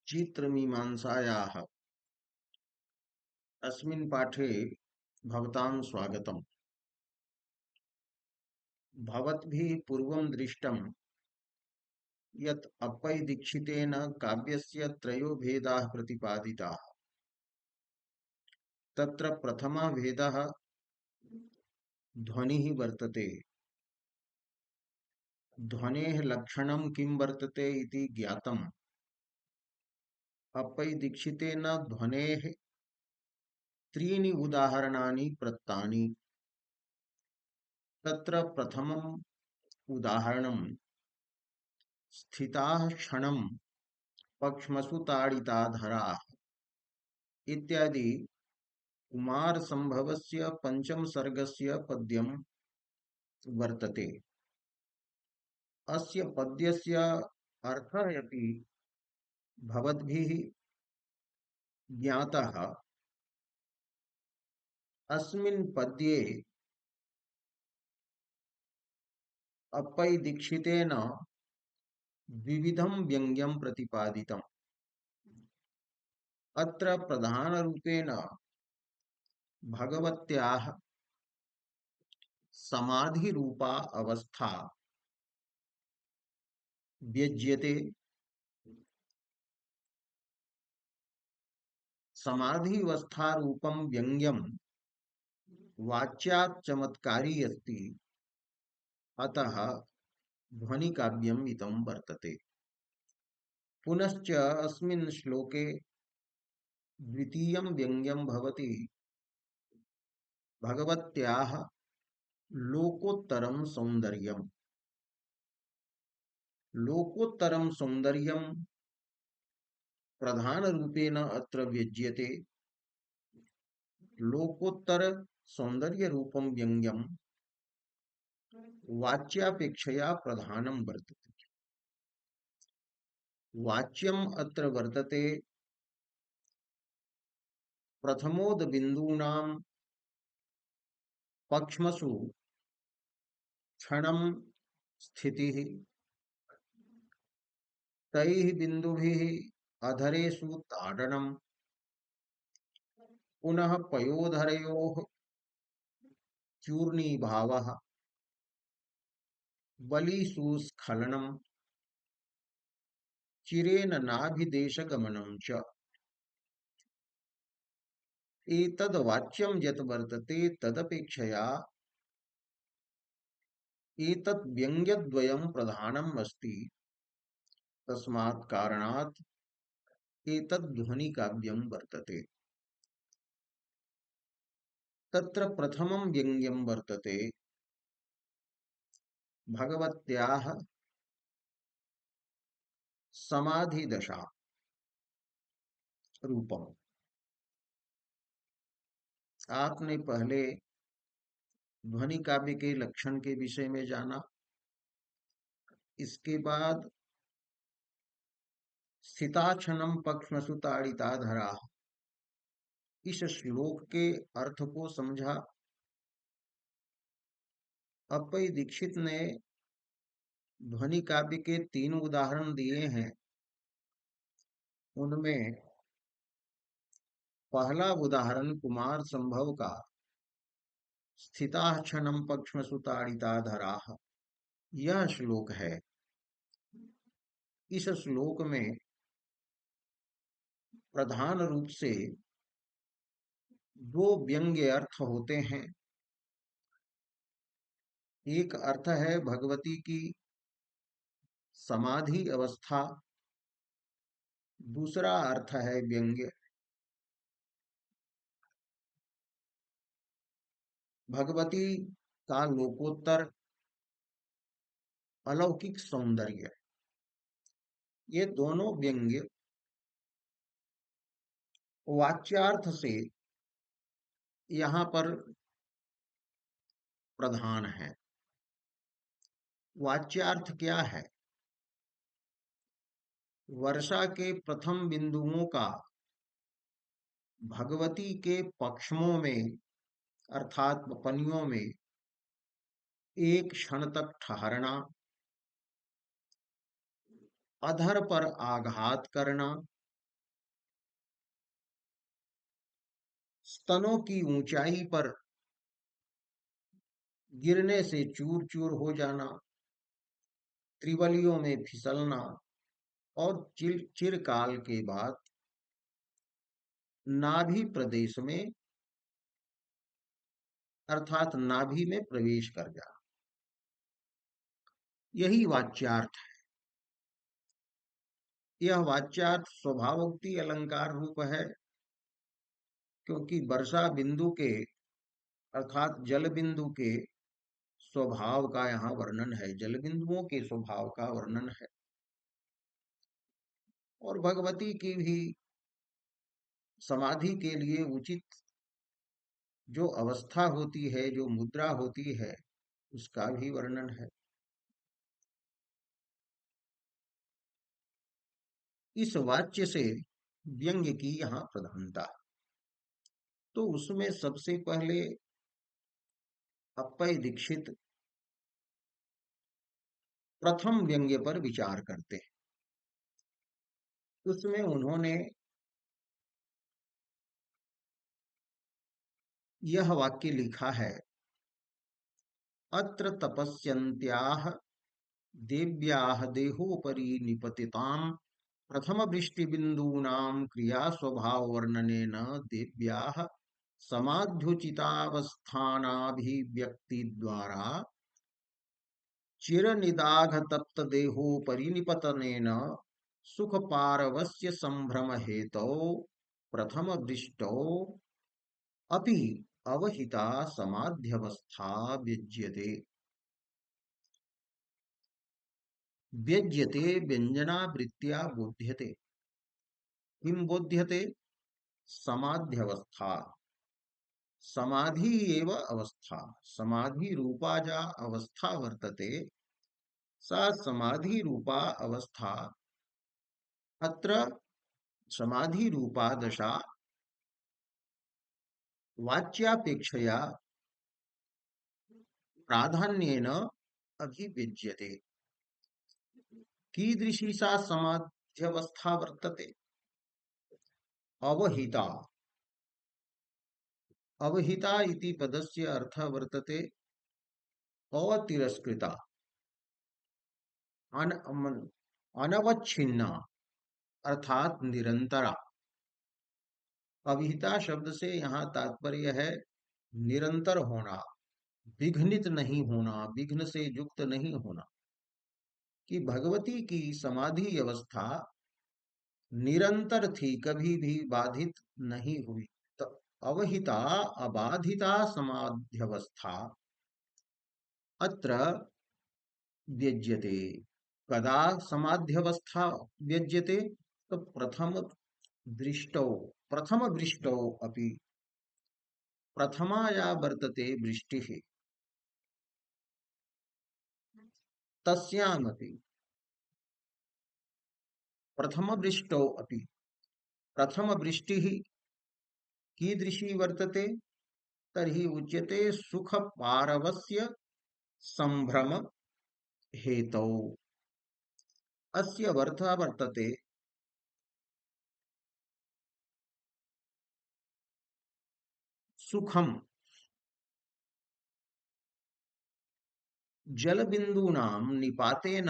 चित्रमीमांसायाः अस्मिन् पाठे भवतां स्वागतम्। भवद्भिः पूर्वं दृष्टं यत् अप्पय् दीक्षितेन काव्यस्य त्रयो भेदाः प्रतिपादिताः। तत्र प्रथमः भेदः ध्वनिः वर्तते। ध्वनेः लक्षणं किं वर्तते इति ज्ञातम्। अप्पय् दीक्षितेन ध्वनेः त्रीणि उदाहरणानि प्रदत्तानि। तत्र प्रथमम् उदाहरणं स्थिताः क्षणं पक्ष्मसु ताडिताधराः इत्यादि कुमार संभवस्य पंचम सर्गस्य पद्यं वर्तते। अस्य पद्यस्य अर्थः अपि भवद्भिः ज्ञातः। अस्मिन् पद्ये अप्पय् दीक्षितेन विविधं व्यङ्ग्यं प्रतिपादितम्। अत्र प्रधानरूपेण भगवत्याः समाधिरूपा अवस्था व्यज्यते। समाधिवस्थारूपं व्यङ्ग्यं वाच्यात् चमत्कारी अस्ति, अतः ध्वनिकाव्यम् इदं वर्तते। पुनश्च अस्मिन् श्लोके द्वितीयं व्यङ्ग्यं भवति भगवत्याः लोकोत्तरं सौन्दर्यम्। लोकोत्तरं सौन्दर्यं प्रधानरूपेण अत्र व्यज्यते। लोकोत्तर सौन्दर्यरूपं व्यङ्ग्यं वाच्यापेक्षया प्रधानं वर्तते। वाच्यम् अत्र वर्तते प्रथमोदबिन्दूनां पक्ष्मसु क्षणं स्थितिः, तैः बिन्दुभिः अधरेषु ताडनं, पुनः पयोधरयोः चूर्णीभावः, बलिषुस्खलनं, चिरेण नाभिदेशगमनं च। एतद् वाच्यं यत् वर्तते तदपेक्षया एतत् व्यङ्ग्यद्वयं प्रधानम् अस्ति। तस्मात् कारणात् एतद् ध्वनिकाव्यं वर्तते। तत्र प्रथमं व्यङ्ग्यं वर्तते भगवत्याः समाधिदशा रूपम। आपने पहले ध्वनि काव्य के लक्षण के विषय में जाना। इसके बाद स्थिताक्षणम पक्ष्मसु ताडिताधरा इस श्लोक के अर्थ को समझा। अप्पय् दीक्षित ने ध्वनि काव्य के 3 उदाहरण दिए हैं। उनमें पहला उदाहरण कुमार संभव का स्थिताः क्षणं पक्ष्मसु ताडिताधराः यह श्लोक है। इस श्लोक में प्रधान रूप से 2 व्यंग्य अर्थ होते हैं। एक अर्थ है भगवती की समाधि अवस्था, दूसरा अर्थ है व्यंग्य। भगवती का लोकोत्तर अलौकिक सौंदर्य, ये दोनों व्यंग्य वाच्यार्थ से यहाँ पर प्रधान है। वाच्यार्थ क्या है? वर्षा के प्रथम बिंदुओं का भगवती के पक्ष्मों में अर्थात पनियों में एक क्षण तक ठहरना, अधर पर आघात करना, स्तनों की ऊंचाई पर गिरने से चूर चूर हो जाना, त्रिवलियों में फिसलना और चिरकाल के बाद नाभि प्रदेश में अर्थात नाभि में प्रवेश कर जाना, यही वाच्यार्थ है। यह वाच्यार्थ स्वभावोक्ति अलंकार रूप है, क्योंकि वर्षा बिंदु के अर्थात जल बिंदु के स्वभाव का यहाँ वर्णन है, जल बिंदुओं के स्वभाव का वर्णन है। और भगवती की भी समाधि के लिए उचित जो अवस्था होती है, जो मुद्रा होती है, उसका भी वर्णन है। इस वाच्य से व्यंग्य की यहाँ प्रधानता, तो उसमें सबसे पहले अप्पय दीक्षित प्रथम व्यंग्य पर विचार करते हैं। उसमें उन्होंने यह वाक्य लिखा है, अत्र तपस्यन्त्याः देव्याः देहोपरि निपतितां प्रथम वृष्टि बिंदूनां क्रिया स्वभाव वर्णनेन देव्याः समाध्युचितावस्थानाभिव्यक्ति द्वारा चिर निदाघ तप्त देहोपरि निपतनेन सुख पारवस्य संभ्रम हेतौ प्रथम दृष्टौ अपि अवहिता समाध्यवस्था व्यज्यते। व्यज्यते व्यंजनावृत्त्या बोध्यते। किम बोध्यते? समाध्यवस्था। समाधि एव अवस्था, समाधि रूपा जा अवस्था वर्तते, सा समाधि रूपा अवस्था। अत्र समाधि रूपा दशा वाच्यापेक्षया प्राधान्येन अभिव्यज्यते। कीदृशी सा समाध्यवस्था वर्तते? अवहिता। अवहिता इति पदस्य अर्थ वर्तते अतिरस्कृता, अनवच्छिन्ना अर्थात निरंतरा। अविहिता शब्द से यहाँ तात्पर्य है निरंतर होना, विघ्नित नहीं होना, विघ्न से युक्त नहीं होना। कि भगवती की समाधि अवस्था निरंतर थी, कभी भी बाधित नहीं हुई। तो अवहिता अबाधिता समाध्यवस्था अत्र व्यज्यते। कदा समाध्यवस्था व्यज्यते? तो दृष्टौ प्रथम दृष्टौ अपि, प्रथमा या वर्तते वृष्टिः तस्यामपि, प्रथम वृष्टौ अपि, प्रथम वृष्टिः कीदृशी वर्तते? तर्हि उच्यते सुख पारवस्य संभ्रम हेतौ। अस्य अर्थः वर्तते सुखम जलबिंदूनां निपातेन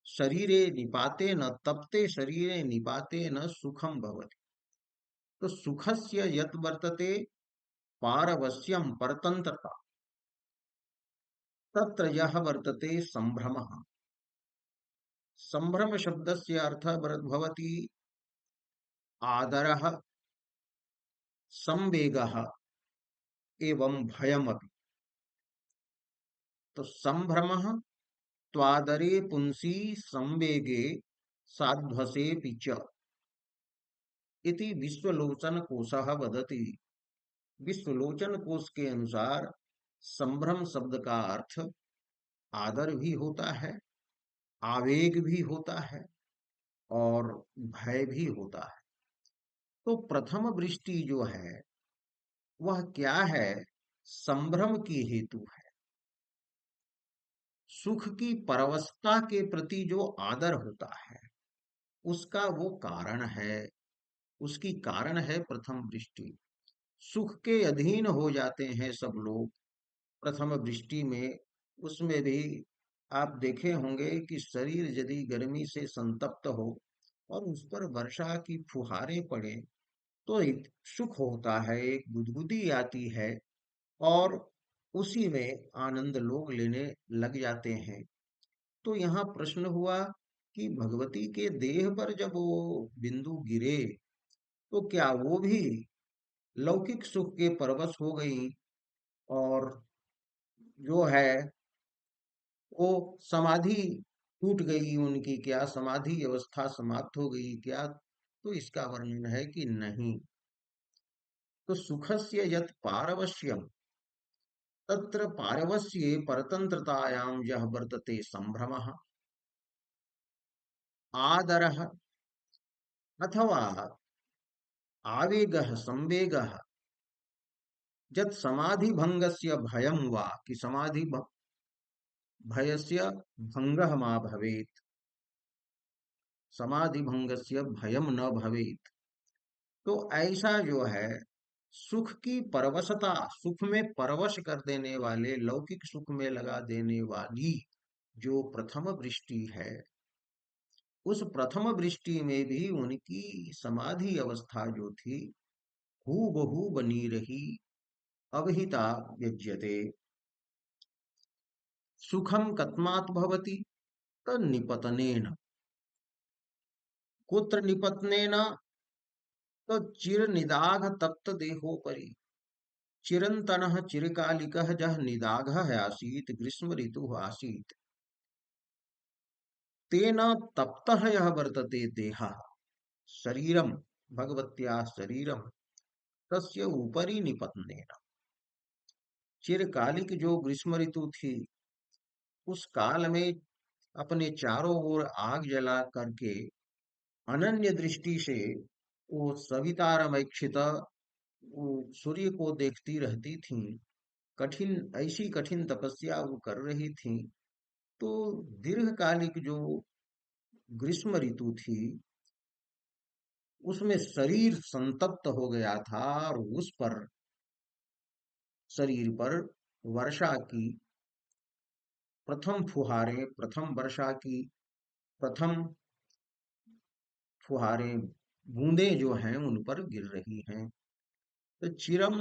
शरीरे, निपातेन तप्ते शरीरे निपातेन सुखम भवति। तो सुखस्य यत् वर्तते पारवस्यम परतंत्रता, तत्र यह वर्तते संभ्रमः। संभ्रम शब्दस्य अर्थः भवति आदरः, संवेगः एवं भयमपि। तो संभ्रमः त्वादरे पुंसी संवेगे साध्वसेऽपि च इति विश्वलोचन कोशः वदति। विश्वलोचन कोश के अनुसार संभ्रम शब्द का अर्थ आदर भी होता है, आवेग भी होता है और भय भी होता है। तो प्रथम वृष्टि जो है वह क्या है? संभ्रम की हेतु है। सुख की परवस्था के प्रति जो आदर होता है उसका वो कारण है, उसकी कारण है प्रथम वृष्टि। सुख के अधीन हो जाते हैं सब लोग प्रथम वृष्टि में। उसमें भी आप देखे होंगे कि शरीर यदि गर्मी से संतप्त हो और उस पर वर्षा की फुहारें पड़े तो एक सुख होता है, एक गुदगुदी आती है और उसी में आनंद लोग लेने लग जाते हैं। तो यहाँ प्रश्न हुआ कि भगवती के देह पर जब वो बिंदु गिरे तो क्या वो भी लौकिक सुख के परवश हो गई और जो है वो समाधि टूट गई उनकी, क्या समाधि अवस्था समाप्त हो गई क्या? तो इसका वर्णन है कि नहीं। तो सुखस्य यत् पारवश्यम तत्र पारवस्ये परतंत्रतायां यह वर्तते संभ्रमः आदरः अथवा आवेगः संवेगः यत् समाधि भंगस्य भयं वा कि समाधि भयस्य भंगः मा भवेत्, समाधि भंगस्य भयं न भवेत्। तो ऐसा जो है सुख की परवशता, सुख में परवश कर देने वाले, लौकिक सुख में लगा देने वाली जो प्रथम वृष्टि है, उस प्रथम वृष्टि में भी उनकी समाधि अवस्था जो थी हूबहू बनी रही। अवहिता व्यज्यते सुखम कस्मात् भवति तन्निपतनेन, कुत्र निपतनेन? तो चिर निदाघ तप्त देहोपरि, चिरंतनः चिरकालिकः जह निदाघः आसीत् ग्रीष्म ऋतुः आसीत् तेन तप्तः यः वर्तते देहः शरीरम भगवत्याः शरीरम तस्य उपरि निपतनेन। चिरकालिक जो ग्रीष्म ऋतु थी उस काल में अपने चारों ओर आग जला करके अनन्य दृष्टि से वो सवितारमैक्षित वो सूर्य को देखती रहती थीं, कठिन ऐसी कठिन तपस्या वो कर रही थीं। तो दीर्घकालिक जो ग्रीष्म ऋतु थी उसमें शरीर संतप्त हो गया था और उस पर शरीर पर वर्षा की प्रथम फुहारें, प्रथम वर्षा की प्रथम फुहारें, बूंदें जो हैं उन पर गिर रही हैं। तो चिरम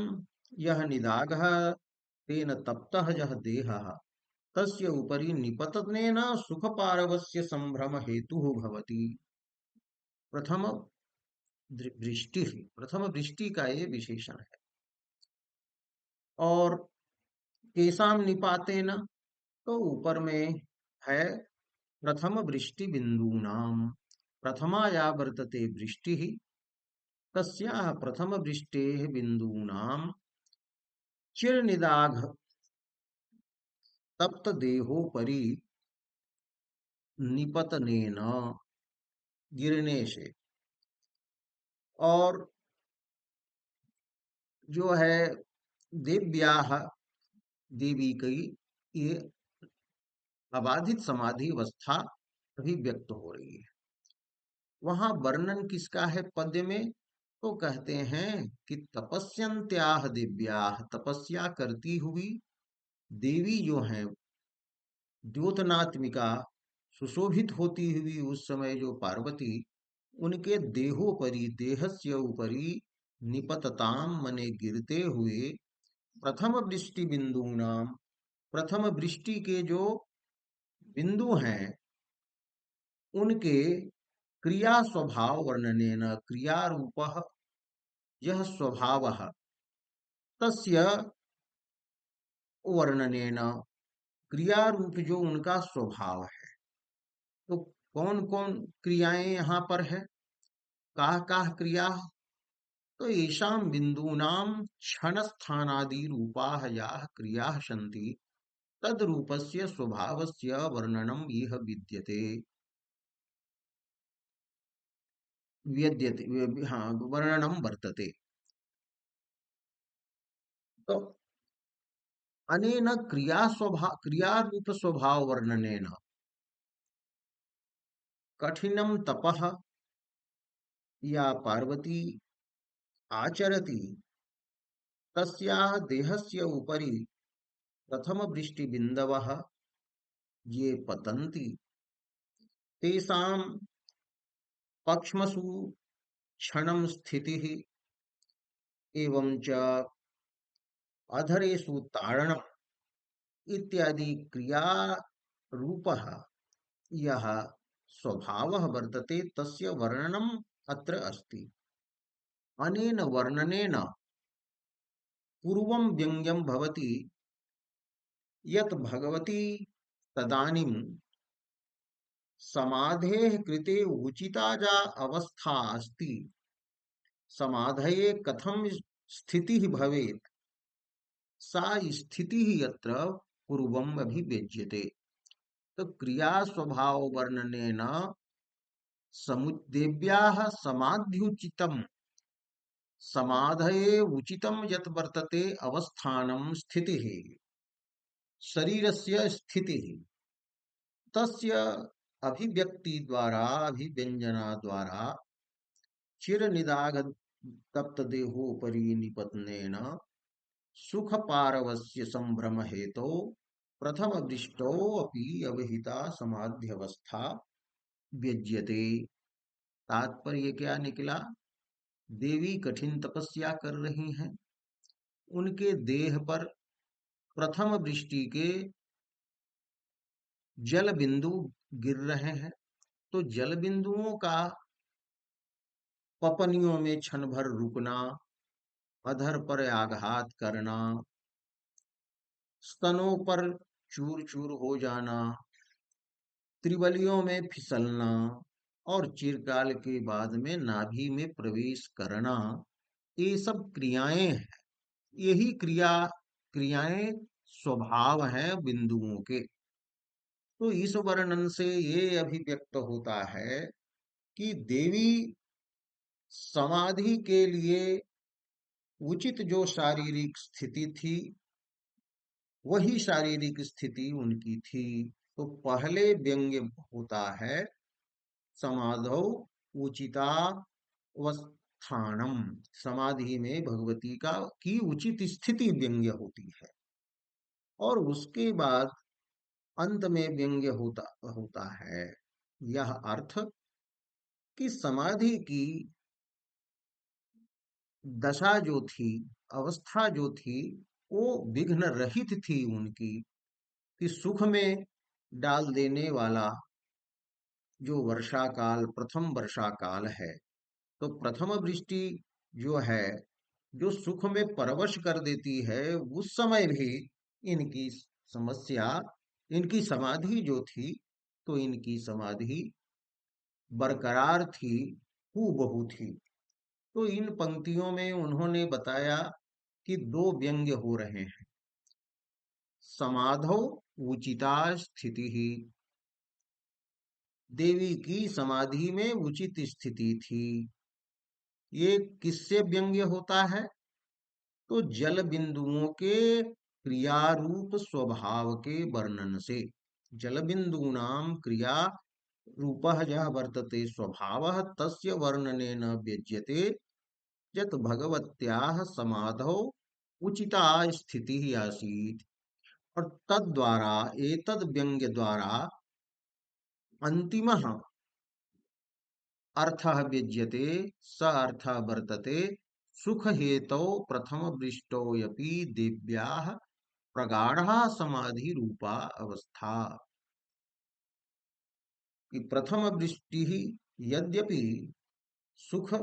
यह निदाघः तेन तप्तः यः देहः तस्य उपरि निपतनेन सुख पारवस्य संभ्रम हेतु भवति। प्रथम वृष्टि, प्रथम वृष्टि का ये विशेषण है। और केसाम निपातेन, तो ऊपर में है प्रथम वृष्टि बिंदूनाम, प्रथमा या वर्तते वृष्टि तस्याः प्रथम वृष्टेः बिंदूनाम चिर निदाघ तप्त देहोपरि निपतनेन, गिरने से। और जो है दिव्याह, देवी की ये अबाधित समाधि अवस्था अभिव्यक्त हो रही है। वहां वर्णन किसका है पद्य में? तो कहते हैं कि तपस्यन्त्याह दिव्याह, तपस्या करती हुई देवी जो है द्योतनात्मिका, सुशोभित होती हुई उस समय जो पार्वती, उनके देहोपरि, देहस्य ऊपरी निपतताम मने गिरते हुए प्रथम वृष्टि बिंदु नाम, प्रथम वृष्टि के जो बिंदु हैं उनके क्रिया स्वभाव वर्णनेन, क्रिया रूपः यह स्वभावः तस्य वर्णनेन, क्रिया रूप जो उनका स्वभाव है। तो कौन कौन क्रियाएं यहाँ पर है? काह काह क्रिया? तो येषां बिंदूनां क्षण स्थानादि रूपाः याः क्रियाः सन्ति तद रूपस्य स्वभावस्य वर्णनम इह विद्यते, व्यद्यते, हाँ वर्णनम वर्तते। तो अनेन क्रिया स्वभाव, क्रिया रूप स्वभाव वर्णनेन कठिनम तपः या पार्वती आचरति तस्याः देहस्य उपरि प्रथमवृष्टिबिन्दवः ये पतन्ति तेषां पक्ष्मसु क्षणं स्थितिः एवं च अधरेषु ताडनम् इत्यादि क्रियारूपः यः स्वभावः वर्तते तस्य वर्णनम् अत्र अस्ति। अनेन वर्णनेन पूर्वं व्यङ्ग्यं भवति यत् भगवती तदानीं समाधेः कृते उचिता या अवस्था अस्ति, समाधये कथं स्थितिः भवेत्, सा स्थितिः यत्र पूर्वम् अभिव्यज्यते। तो क्रिया स्वभाव वर्णनेन समुद्देव्याः समाध्युचितं समाधये उचितं यत् वर्तते अवस्थानं स्थितिः शरीरस्य स्थितिः तस्य अभिव्यक्ति द्वारा अभिव्यंजना द्वारा चिरनिदाघ तप्त देहोपरि निपतनेन सुख पारवस्य संभ्रम हेतो प्रथम दृष्टो अपि अवहिता समाध्यवस्था व्यज्यते। तात्पर्य क्या निकला? देवी कठिन तपस्या कर रही हैं, उनके देह पर प्रथम दृष्टि के जल बिंदु गिर रहे हैं। तो जल बिंदुओं का पपनियों में क्षण भर रुकना, अधर पर आघात करना, स्तनों पर चूर चूर हो जाना, त्रिबलियों में फिसलना और चिरकाल के बाद में नाभि में प्रवेश करना, ये सब क्रियाएं हैं। यही क्रियाएं स्वभाव हैं बिंदुओं के। तो इस वर्णन से ये अभिव्यक्त होता है कि देवी समाधि के लिए उचित जो शारीरिक स्थिति थी वही शारीरिक स्थिति उनकी थी। तो पहले व्यंग्य होता है समाधौ उचितावस्थानम, समाधि में भगवती का की उचित स्थिति व्यंग्य होती है। और उसके बाद अंत में व्यंग्य होता होता है यह अर्थ कि समाधि की दशा जो थी, अवस्था जो थी, वो विघ्न रहित थी उनकी, कि सुख में डाल देने वाला जो वर्षा काल प्रथम वर्षा काल है, तो प्रथम वृष्टि जो है जो सुख में परवश कर देती है, उस समय भी इनकी समस्या, इनकी समाधि जो थी, तो इनकी समाधि बरकरार थी, हूबहू थी। तो इन पंक्तियों में उन्होंने बताया कि दो व्यंग्य हो रहे हैं। समाधौ उचिता स्थिति ही, देवी की समाधि में उचित स्थिति थी। ये किससे व्यंग्य होता है? तो जल बिंदुओं के क्रियारूप स्वभाव के वर्णन से। जल बिंदूनाम क्रिया रूपः यः वर्तते स्वभावः तस्य वर्णनेन व्यज्यते यत् भगवत्याः समाधौ उचिता स्थितिः आसीत्। और तद्वारा एतद् व्यंग्य द्वारा अंतिमः अर्थः व्यज्यते, स अर्थः वर्तते सुख हेतौ प्रथम दृष्टोऽपि दिव्याः प्रगाढ़ा समाधि रूपा अवस्था। कि प्रथम दृष्टि यद्यपि सुख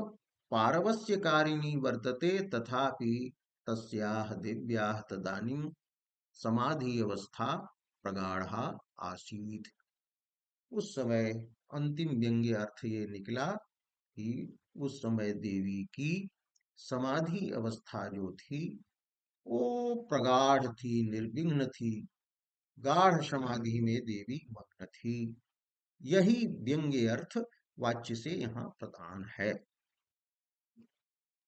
पारवस्यकारिणी वर्तते तथापि तस्याः दिव्याः तदानीं समाधि अवस्था प्रगाढ़ा आसीत्। उस समय अंतिम व्यंग्य अर्थ ये निकला कि उस समय देवी की समाधि अवस्था जो थी वो प्रगाढ़ थी, निर्विघ्न थी, गाढ़ समाधि में देवी मग्न थी। यही व्यंग्य अर्थ वाच्य से यहाँ प्रदान है।